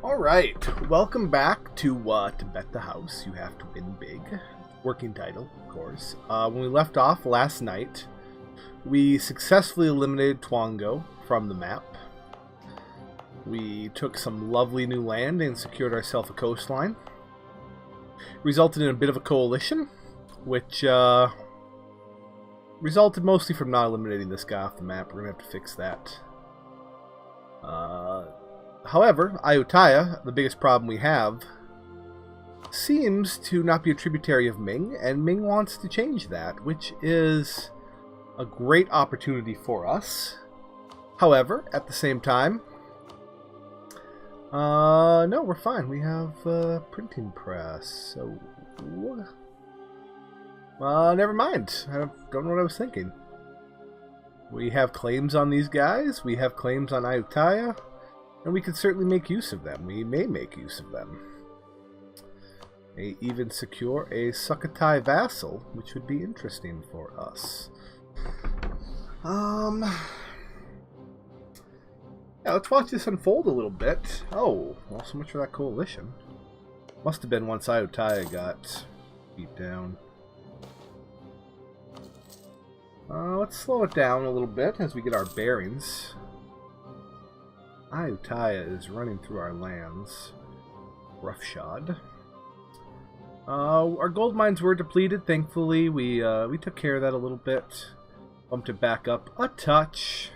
Alright, welcome back to Tibet the House. You have to win big. Working title, of course. When we left off last night, we successfully eliminated Twango from the map. We took some lovely new land and secured ourselves a coastline. Resulted in a bit of a coalition, which resulted mostly from not eliminating this guy off the map. We're going to have to fix that. However, Ayutthaya, the biggest problem we have, seems to not be a tributary of Ming, and Ming wants to change that, which is a great opportunity for us. However, at the same time, no, we're fine. We have a printing press, so never mind. I don't know what I was thinking. We have claims on these guys. We have claims on Ayutthaya. And we can certainly make use of them. We may make use of them. May even secure a Sukhothai vassal, which would be interesting for us. Yeah, let's watch this unfold a little bit. Oh, well, so much for that coalition. Must have been once Ayutthaya got beat down. Let's slow it down a little bit as we get our bearings. Ayutthaya is running through our lands, roughshod. Our gold mines were depleted. Thankfully, we took care of that a little bit. Bumped it back up a touch.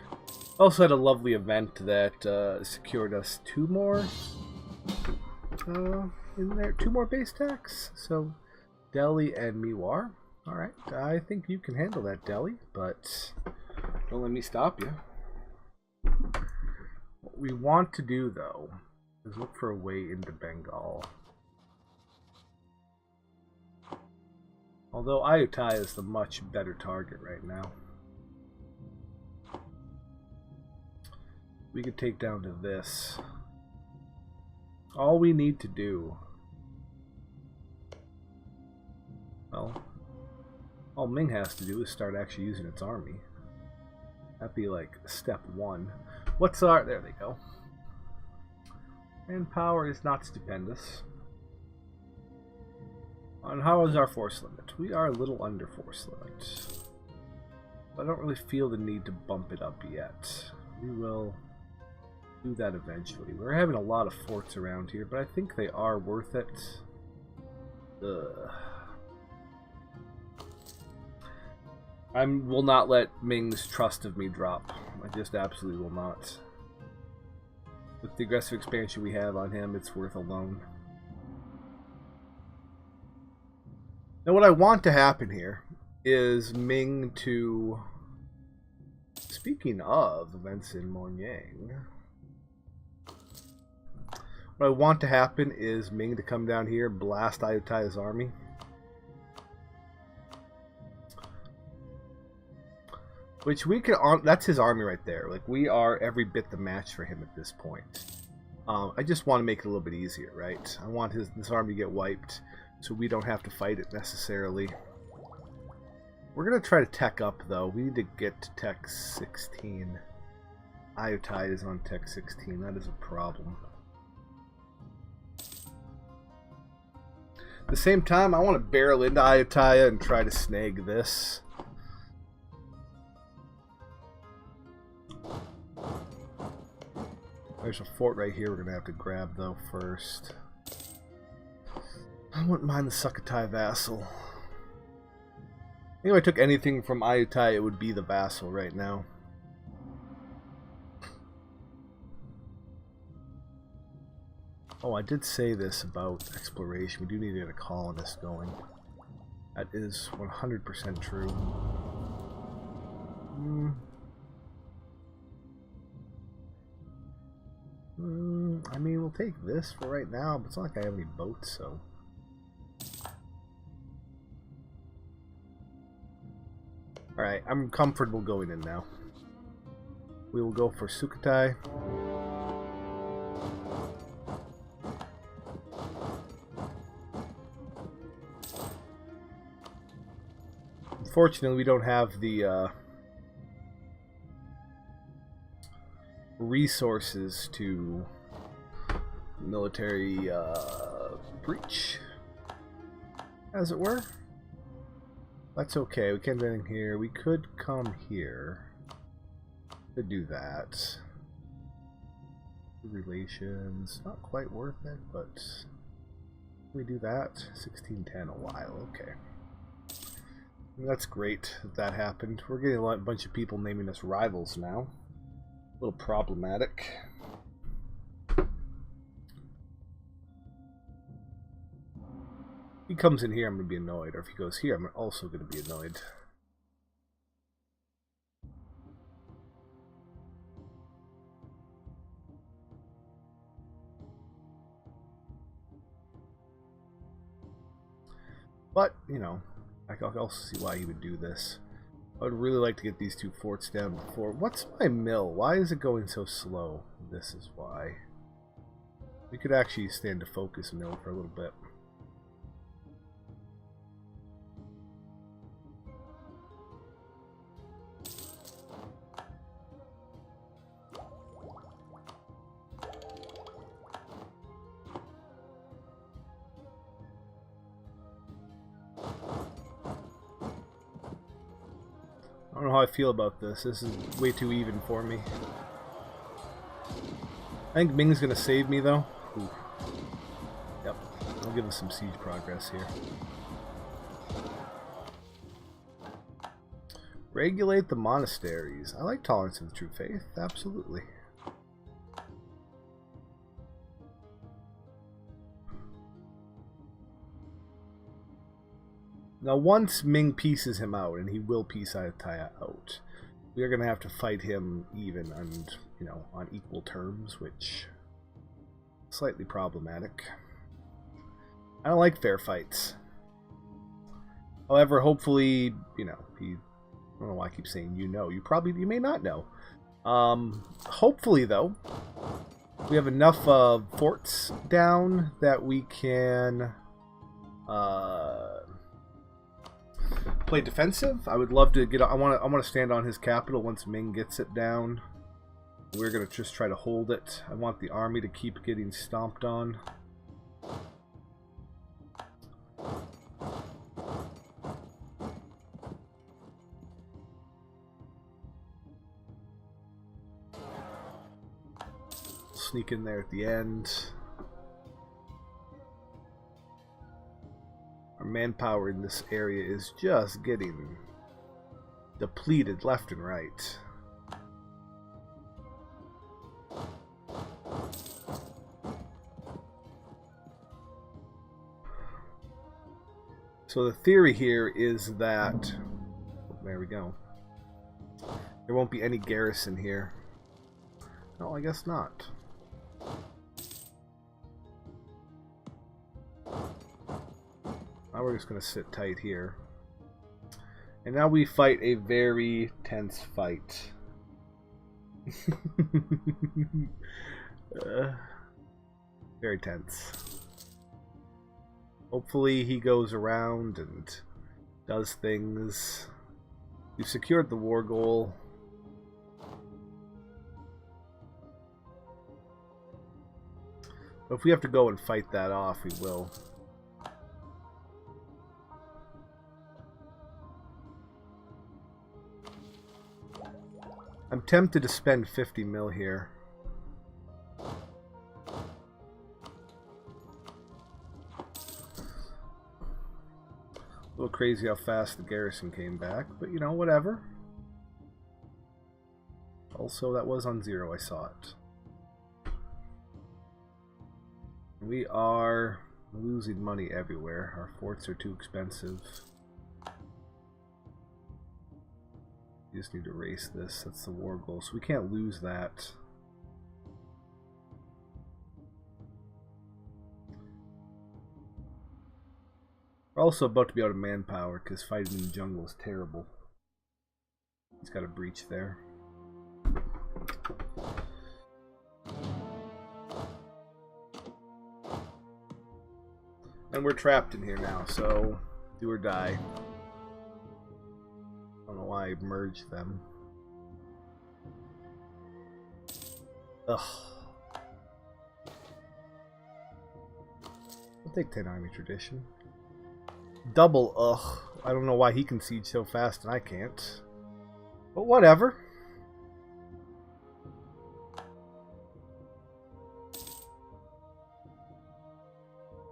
Also had a lovely event that secured us two more base tax. So Delhi and Mewar. All right, I think you can handle that, Delhi, but don't let me stop you. What we want to do, though, is look for a way into Bengal. Although Ayutthaya is the much better target right now. We could take down to this. All we need to do... Well, all Ming has to do is start actually using its army. That'd be like step one. What's our... There they go. Manpower is not stupendous. And how is our force limit? We are a little under force limit. I don't really feel the need to bump it up yet. We will do that eventually. We're having a lot of forts around here, but I think they are worth it. I will not let Ming's trust of me drop. I just absolutely will not. With the aggressive expansion we have on him, it's worth a loan. Now what I want to happen here is Ming to... Speaking of events in Monyang, what I want to happen is Ming to come down here and blast Ayutthaya's army. Which we can, that's his army right there. Like, we are every bit the match for him at this point. I just want to make it a little bit easier, right? I want this army to get wiped, so we don't have to fight it necessarily. We're going to try to tech up, though. We need to get to tech 16. Ayutthaya is on tech 16. That is a problem. At the same time, I want to barrel into Ayutthaya and try to snag this. There's a fort right here we're going to have to grab, though, first. I wouldn't mind the Sukhothai vassal. I think if I took anything from Ayutthaya, it would be the vassal right now. Oh, I did say this about exploration. We do need to get a colonist going. That is 100% true. I mean, we'll take this for right now, but it's not like I have any boats, so... Alright, I'm comfortable going in now. We will go for Sukhothai. Unfortunately, we don't have the resources to military breach, as it were. That's okay. We can't do anything here. We could come here. Could do that. Relations, not quite worth it, but we do that. 1610 a while. Okay. That's great that happened. We're getting a bunch of people naming us rivals now. A little problematic. If he comes in here, I'm going to be annoyed. Or if he goes here, I'm also going to be annoyed. But, you know, I can also see why he would do this. I would really like to get these two forts down before. What's my mill? Why is it going so slow? This is why. We could actually stand to focus mill for a little bit. I don't know how I feel about this. This is way too even for me. I think Ming's gonna save me though. Ooh. Yep. I'll give us some siege progress here. Regulate the monasteries. I like tolerance of the true faith. Absolutely. Now, once Ming pieces him out, and he will piece Ayutthaya out, we are going to have to fight him even and, you know, on equal terms, which is slightly problematic. I don't like fair fights. However, hopefully, you know, I don't know why I keep saying you know. You may not know. Hopefully, though, we have enough forts down that we can play defensive. I would love to get. I want to stand on his capital once Ming gets it down. We're gonna just try to hold it. I want the army to keep getting stomped on. Sneak in there at the end. Our manpower in this area is just getting depleted left and right. So the theory here is that, there we go, there won't be any garrison here. No, I guess not. Now we're just going to sit tight here. And now we fight a very tense fight. Very tense. Hopefully he goes around and does things. We've secured the war goal. But if we have to go and fight that off, we will. I'm tempted to spend 50 mil here. A little crazy how fast the garrison came back, but you know, whatever. Also, that was on 0, I saw it. We are losing money everywhere. Our forts are too expensive. We just need to erase this. That's the war goal, so we can't lose that. We're also about to be out of manpower because fighting in the jungle is terrible. He's got a breach there. And we're trapped in here now, so do or die. I don't know why I merged them. Ugh. take 10 army tradition. Double, ugh. I don't know why he can siege so fast and I can't. But whatever.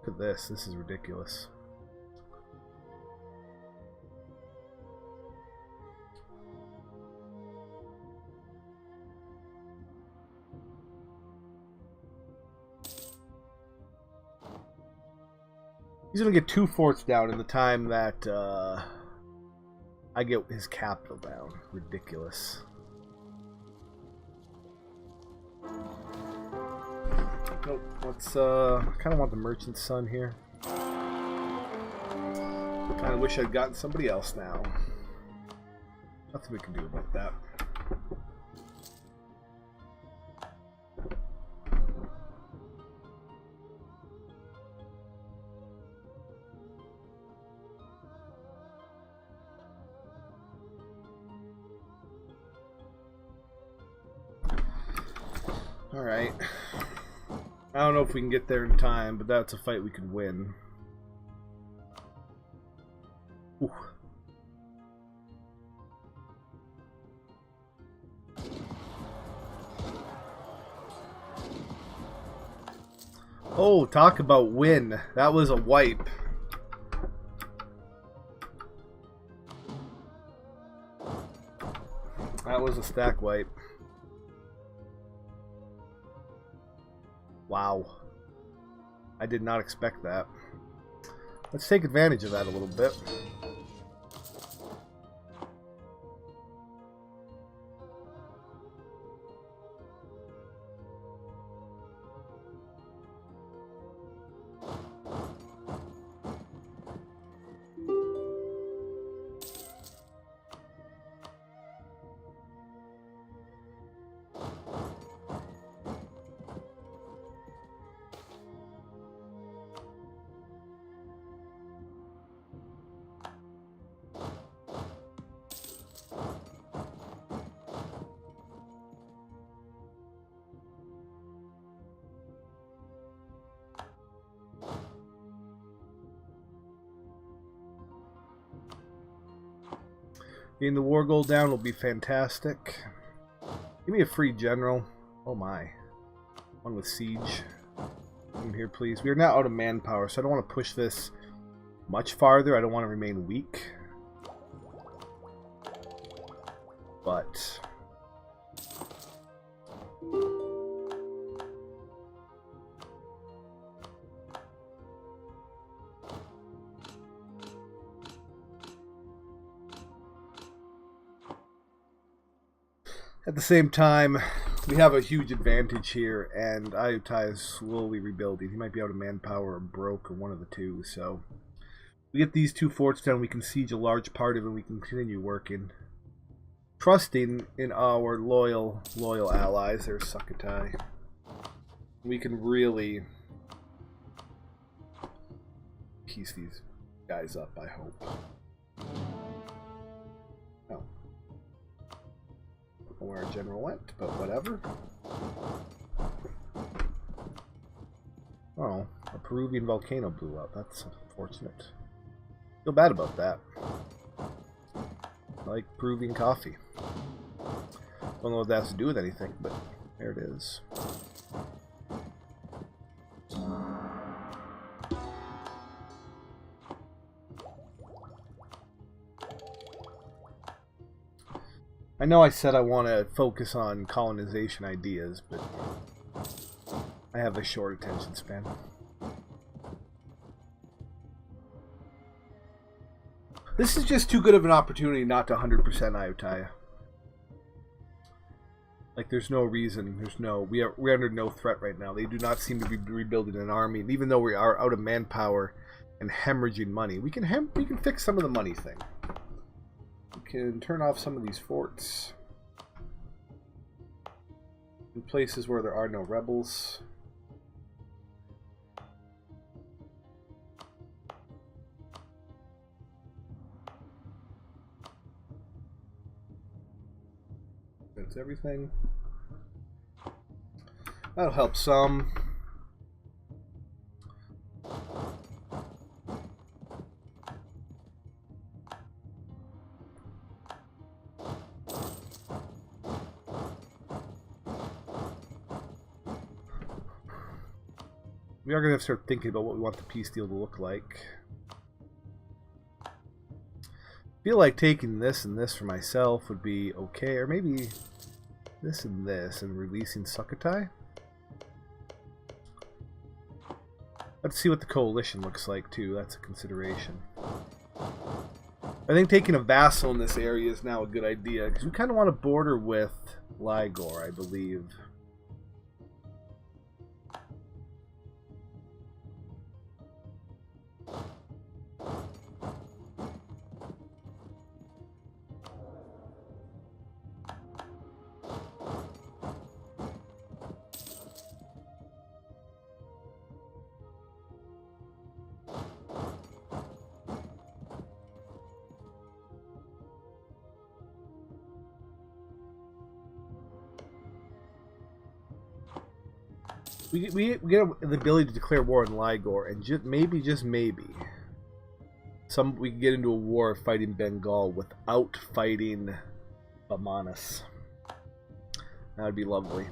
Look at this. This is ridiculous. He's going to get 2 forts down in the time that I get his capital down. Ridiculous. Nope. Let's, I kind of want the merchant's son here. Kind of wish I'd gotten somebody else now. Nothing we can do about that. Alright. I don't know if we can get there in time, but that's a fight we could win. Ooh. Oh, talk about win. That was a wipe. That was a stack wipe. Wow. I did not expect that. Let's take advantage of that a little bit. Getting the war goal down will be fantastic. Give me a free general. Oh my. One with siege. Come here, please. We are now out of manpower, so I don't want to push this much farther. I don't want to remain weak. But at the same time, we have a huge advantage here, and Ayutthaya is slowly rebuilding. He might be out of manpower or broke, or one of the two, so we get these 2 forts down, we can siege a large part of it, and we can continue working. Trusting in our loyal allies. There's Sukhothai. We can really piece these guys up, I hope. Oh. I don't know where our general went, but whatever. Oh, a Peruvian volcano blew up. That's unfortunate. Feel bad about that. I like Peruvian coffee. Don't know what that has to do with anything, but there it is. I know I said I want to focus on colonization ideas, but I have a short attention span. This is just too good of an opportunity not to 100% Ayutthaya. Like, there's no reason, we're under no threat right now. They do not seem to be rebuilding an army, and even though we are out of manpower and hemorrhaging money, we can fix some of the money thing. We can turn off some of these forts in places where there are no rebels. That's everything. That'll help some. We are going to start thinking about what we want the peace deal to look like. I feel like taking this and this for myself would be okay, or maybe this and releasing Sukhothai. Let's see what the coalition looks like too. That's a consideration. I think taking a vassal in this area is now a good idea because we kind of want to border with Ligor, I believe. We get the ability to declare war on Ligor, and just maybe, we can get into a war fighting Bengal without fighting Bamanas. That would be lovely.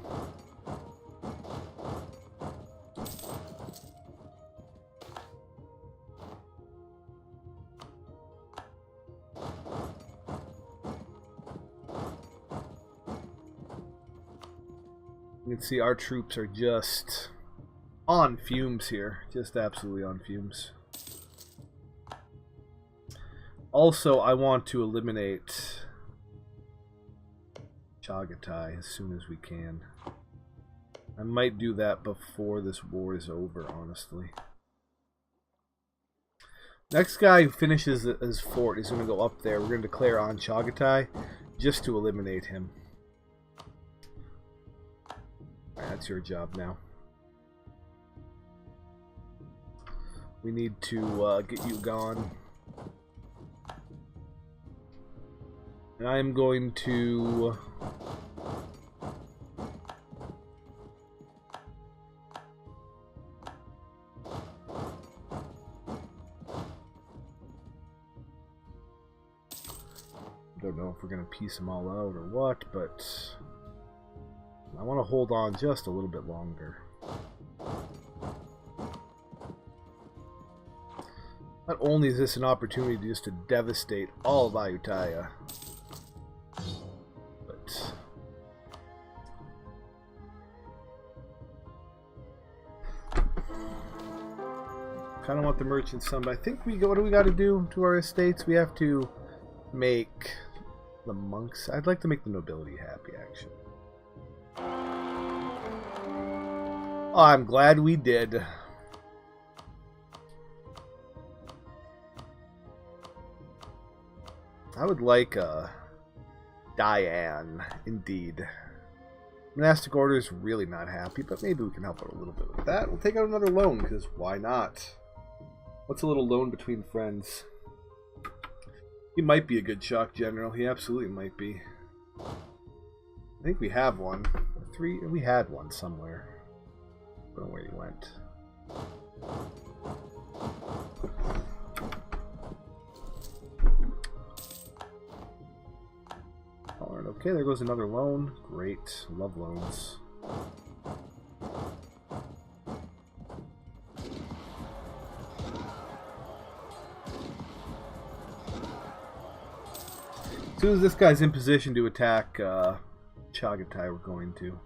You can see our troops are just on fumes here. Just absolutely on fumes. Also, I want to eliminate Chagatai as soon as we can. I might do that before this war is over, honestly. Next guy who finishes his fort is going to go up there. We're going to declare on Chagatai just to eliminate him. That's your job now. We need to get you gone. And I am going to... I don't know if we're going to piece them all out or what, but... I want to hold on just a little bit longer. Not only is this an opportunity just to devastate all of Ayutthaya, but kind of want the merchants some. But I think what do we got to do to our estates? We have to make the monks. I'd like to make the nobility happy, actually. Oh, I'm glad we did. I would like Diane, indeed. Monastic Order is really not happy, but maybe we can help out a little bit with that. We'll take out another loan, because why not? What's a little loan between friends? He might be a good shock general. He absolutely might be. I think we have one. We had one somewhere. I don't know where he went. Alright, okay, there goes another loan. Great. Love loans. As soon as this guy's in position to attack Chagatai, we're going to.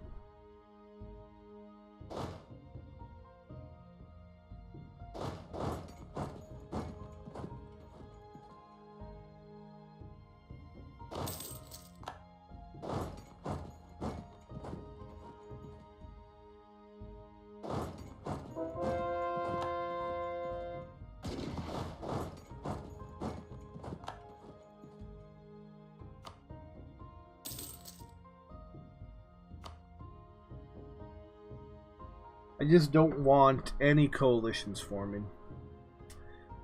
I just don't want any coalitions forming.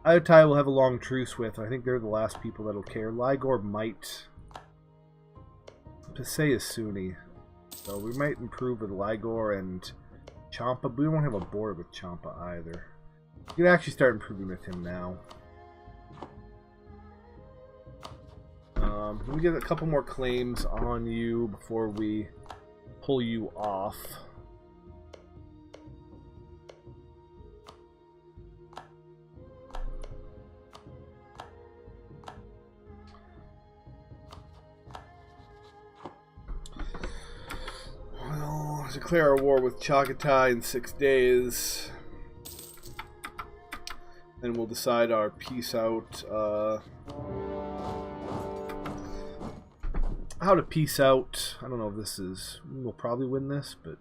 Ayutthaya will have a long truce with. I think they're the last people that'll care. Ligor might. Pasay is Sunni. So we might improve with Ligor and Champa, but we won't have a border with Champa either. We can actually start improving with him now. Let me get a couple more claims on you before we pull you off. declare our war with Chagatai in 6 days. Then we'll decide our peace out. How to peace out. I don't know if this is... We'll probably win this, but...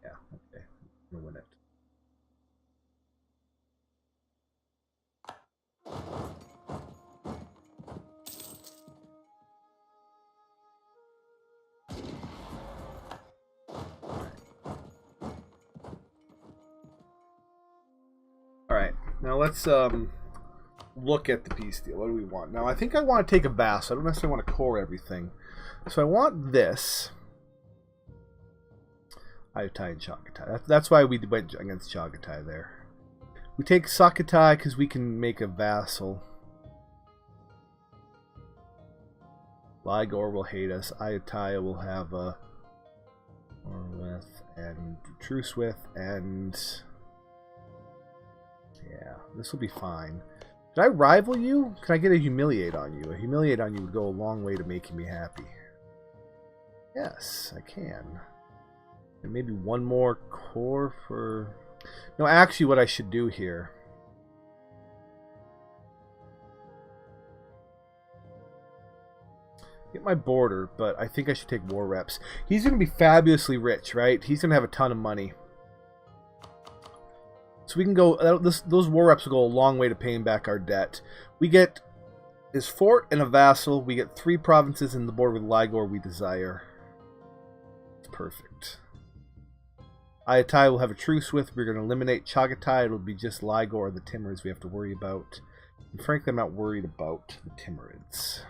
Yeah, okay. We'll win it. Alright, now let's look at the peace deal. What do we want? Now, I think I want to take a vassal. I don't necessarily want to core everything. So I want this. Ayatai and Chagatai. That's why we went against Chagatai there. We take Sakatai because we can make a vassal. Ligor will hate us. Ayatai will have a war with and truce with, and yeah, this will be fine. Did I rival you? Can I get a humiliate on you? A humiliate on you would go a long way to making me happy. Yes, I can. And maybe one more core for... No, actually what I should do here... Get my border, but I think I should take war reps. He's going to be fabulously rich, right? He's going to have a ton of money. So we can go... Those war reps will go a long way to paying back our debt. We get his fort and a vassal. We get 3 provinces in the border with Ligor we desire. It's perfect. Ayatai will have a truce with. We're going to eliminate Chagatai. It'll be just Ligor and the Timurids we have to worry about. And frankly, I'm not worried about the Timurids.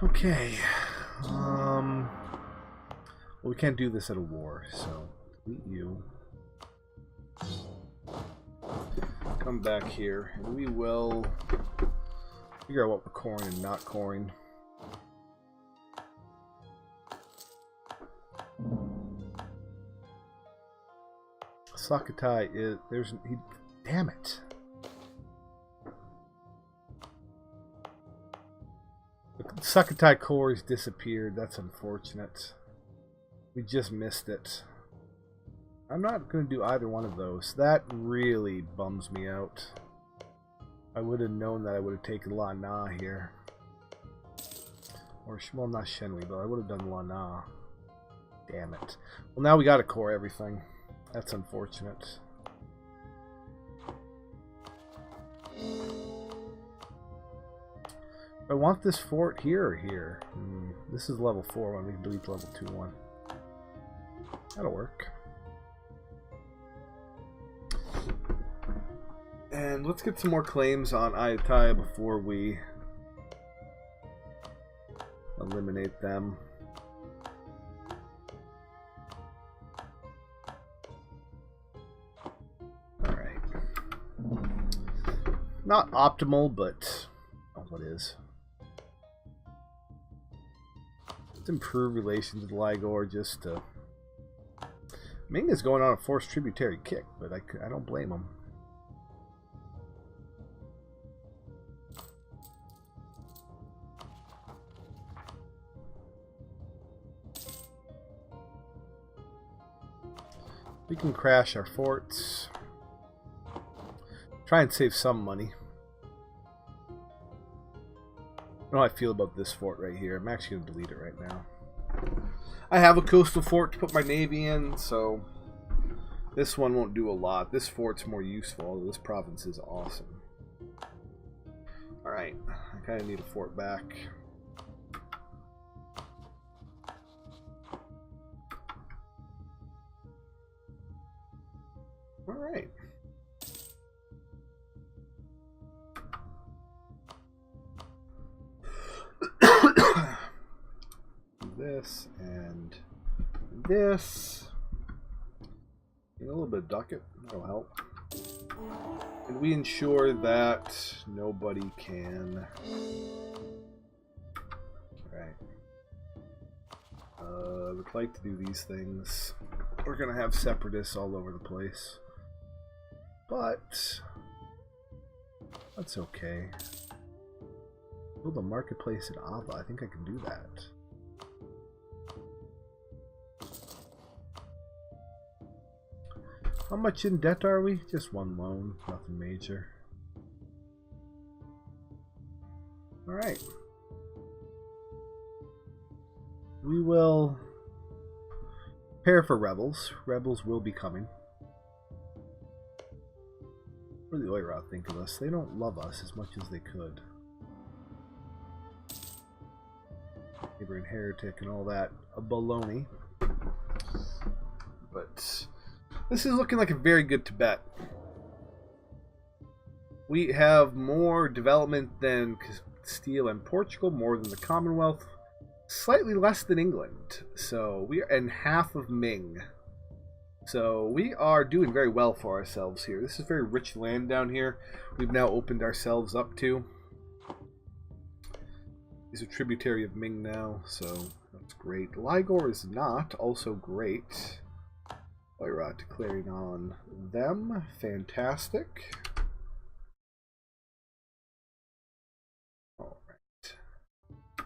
Okay. Well, we can't do this at a war, so delete you. Come back here, and we will figure out what we're coring and not coring. Sakatai is damn it. The Sakatai core has disappeared. That's unfortunate. We just missed it. I'm not going to do either one of those. That really bums me out. I would have known that I would have taken La Na here. Or, well, not Shenhui, but I would have done La Na. Damn it. Well, now we got to core everything. That's unfortunate. I want this fort here or here. This is level 4 when we delete level 2-1. That'll work. And let's get some more claims on Ayatai before we eliminate them. Alright. Not optimal, but what is. Let's improve relations with Ligor just to... Ming is going on a forced tributary kick, but I don't blame him. We can crash our forts. Try and save some money. I don't know how I feel about this fort right here. I'm actually going to delete it right now. I have a coastal fort to put my navy in, so this one won't do a lot. This fort's more useful, although this province is awesome. Alright, I kind of need a fort back. Alright. This and this. And a little bit of ducat. That'll help. And we ensure that nobody can. Alright. Would like to do these things. We're gonna have separatists all over the place. But that's okay. Build a marketplace in Ava. I think I can do that. How much in debt are we? Just one loan. Nothing major. Alright. We will prepare for rebels. Rebels will be coming. What do the Oirat think of us? They don't love us as much as they could. Neighboring heretic and all that baloney. But this is looking like a very good Tibet. We have more development than Castile and Portugal, more than the Commonwealth, slightly less than England. So we are in half of Ming. So we are doing very well for ourselves here. This is very rich land down here. We've now opened ourselves up to. He's a tributary of Ming now, so that's great. Ligor is not, also great. Oirat declaring on them. Fantastic. Alright.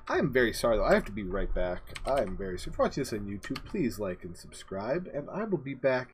I am very sorry, though. I have to be right back. I am very sorry. If you're watching this on YouTube, please like and subscribe, and I will be back